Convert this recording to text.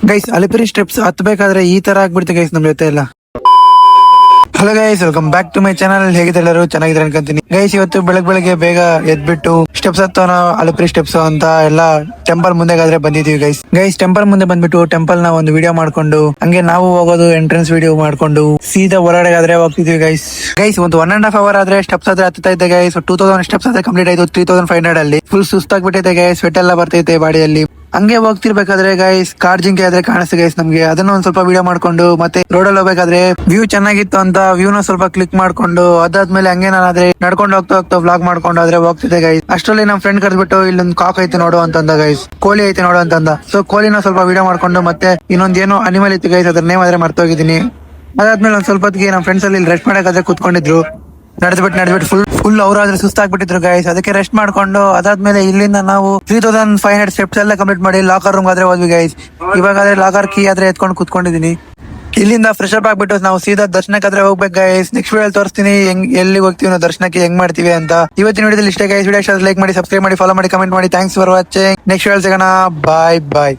Guys Alipiri steps ಹತ್ಬೇಕಾದ್ರೆ ಈ ತರ ಆಗ್ಬಿಡ್ತೆ guys ನಮ್ ಜೊತೆ ಎಲ್ಲ. Hello guys, welcome back to my channel. ಹೇಗಿದೆ ಎಲ್ಲರೂ? ಚೆನ್ನಾಗಿದ್ರೆ ಅನ್ಕೊಂತೀನಿ ಗೈಸ್. ಇವತ್ತು ಬೆಳಗ್ಗೆ ಬೇಗ ಎದ್ಬಿಟ್ಟು ಸ್ಟೆಪ್ಸ್ ಹತ್ತೋಣ, ಅಲಿಪಿರಿ ಸ್ಟೆಪ್ಸ್ ಅಂತ ಎಲ್ಲ ಟೆಂಪಲ್ ಮುಂದೆಗಾದ್ರೆ ಬಂದಿದೀವಿ ಗೈಸ್. ಟೆಂಪಲ್ ಮುಂದೆ ಬಂದ್ಬಿಟ್ಟು ಟೆಂಪಲ್ ನ ಒಂದು ವಿಡಿಯೋ ಮಾಡ್ಕೊಂಡು ಹಂಗೆ ನಾವು ಹೋಗೋದು ಎಂಟ್ರೆನ್ಸ್ ವಿಡಿಯೋ ಮಾಡ್ಕೊಂಡು ಸೀದಾ ಹೊರಗಡೆ ಹೋಗ್ತಿದೀವಿ ಗೈಸ್. ಒಂದು 1.5 hour ಆದ್ರೆ ಸ್ಟೆಪ್ಸ್ ಆದ್ರೆ ಹತ್ತಾ ಇದ್ದೆ ಗೈಸ್. 2000 ಸ್ಟೆಪ್ಸ್ ಆದ್ರೆ ಕಂಪ್ಲೀಟ್ ಆಯ್ತು 3500 ಅಲ್ಲಿ. ಫುಲ್ ಸುಸ್ತಾಗ್ಬಿಟ್ಟೈತೆ ಗೈಸ್, ಸ್ವೆಟ್ ಎಲ್ಲ ಬರ್ತೈತೆ ಬಾಡಿಯಲ್ಲಿ. ಹಂಗೆ ಹೋಗ್ತಿರ್ಬೇಕಾದ್ರೆ ಗೈಸ್ ಕಾರ್ ಜಿಂಕೆ ಆದ್ರೆ ಕಾಣಿಸ್ತು ಗೈಸ್ ನಮ್ಗೆ. ಅದನ್ನ ಒಂದ್ ಸ್ವಲ್ಪ ವಿಡಿಯೋ ಮಾಡ್ಕೊಂಡು ಮತ್ತೆ ರೋಡಲ್ಲಿ ಹೋಗ್ಬೇಕಾದ್ರೆ ವ್ಯೂ ಚೆನ್ನಾಗಿತ್ತು ಅಂತ ವ್ಯೂನ ಸ್ವಲ್ಪ ಕ್ಲಿಕ್ ಮಾಡ್ಕೊಂಡು ಅದಾದ್ಮೇಲೆ ಹಂಗೆ ನಾನಾದ್ರೆ ನಡ್ಕೊಂಡು ಹೋಗ್ತಾ ವ್ಲಾಗ್ ಮಾಡ್ಕೊಂಡು ಆದ್ರೆ ಹೋಗ್ತಿದ್ದೆ ಗೈಸ್. ಅಷ್ಟರಲ್ಲಿ ನಮ್ ಫ್ರೆಂಡ್ ಕರೆದ್ಬಿಟ್ಟು ಇಲ್ಲೊಂದು ಕಾಕ್ ಐತೆ ನೋಡು ಅಂತಂದ ಗೈಸ್, ಕೋಳಿ ಐತೆ ನೋಡು ಅಂತಂದ. ಸೊ ಕೋಳಿನ ಸ್ವಲ್ಪ ವಿಡಿಯೋ ಮಾಡ್ಕೊಂಡು ಮತ್ತೆ ಇನ್ನೊಂದ್ ಏನೋ ಅನಿಮಲ್ ಇತ್ತು ಗೈಸ್, ಅದ್ರ ನೇಮ್ ಆದ್ರೆ ಮರ್ತೋಗಿದ್ದೀನಿ. ಅದಾದ್ಮೇಲೆ ಒಂದ್ ಸ್ವಲ್ಪ ಹೊತ್ತಿಗೆ ನಮ್ ಫ್ರೆಂಡ್ಸ್ ಅಲ್ಲಿ ರೆಸ್ಟ್ ಮಾಡಕಾದ್ರೆ ಕುತ್ಕೊಂಡಿದ್ರು. ನಡೆದ್ಬಿಟ್ಟು ಫುಲ್ ಅವ್ರಾದ್ರೆ ಸುಸ್ತಾಗ್ಬಿಟ್ಟಿದ್ರು ಗೈಸ್. ಅದಕ್ಕೆ ರೆಸ್ಟ್ ಮಾಡ್ಕೊಂಡು ಅದಾದ್ಮೇಲೆ ಇಲ್ಲಿಂದ ನಾವು 3500 ಸ್ಟೆಪ್ಸ್ ಎಲ್ಲ ಕಂಪ್ಲೀಟ್ ಮಾಡಿ ಲಾಕರ್ ರೂಮ್ ಆದ್ರೆ ಹೋದ್ವಿ ಗೈಸ್. ಇವಾಗಾದ್ರೆ ಲಾಕರ್ ಕೀ ಆದ್ರೆ ಎತ್ಕೊಂಡು ಕುತ್ಕೊಂಡಿದೀನಿ. ಇಲ್ಲಿಂದ ಫ್ರೆಶ್ ಅಪ್ ಆಗ್ಬಿಟ್ಟು ನಾವು ಸೀದಾ ದರ್ಶನಕ್ಕಾದ್ರೆ ಹೋಗ್ಬೇಕು ಗೈಸ್. ನೆಕ್ಸ್ಟ್ ವಿಡಿಯೋ ತೋರಿಸ್ತೀನಿ ಎಲ್ಲಿ ಹೋಗ್ತೀವಿ ನಾವು ದರ್ಶನಕ್ಕೆ ಹೆಂಗ್ ಮಾಡ್ತೀವಿ ಅಂತ. ಇವತ್ತಿನ ವಿಡಿಯೋದಲ್ಲಿ ಇಷ್ಟೇ ಗೈಸ್. ವಿಡಿಯೋ ಲೈಕ್ ಮಾಡಿ, ಸಬ್ಸ್ಕ್ರೈಬ್ ಮಾಡಿ, ಫಾಲೋ ಮಾಡಿ, ಕಮೆಂಟ್ ಮಾಡಿ. Thanks for watching. Next video ಸಿಗೋಣ. ಬಾಯ್.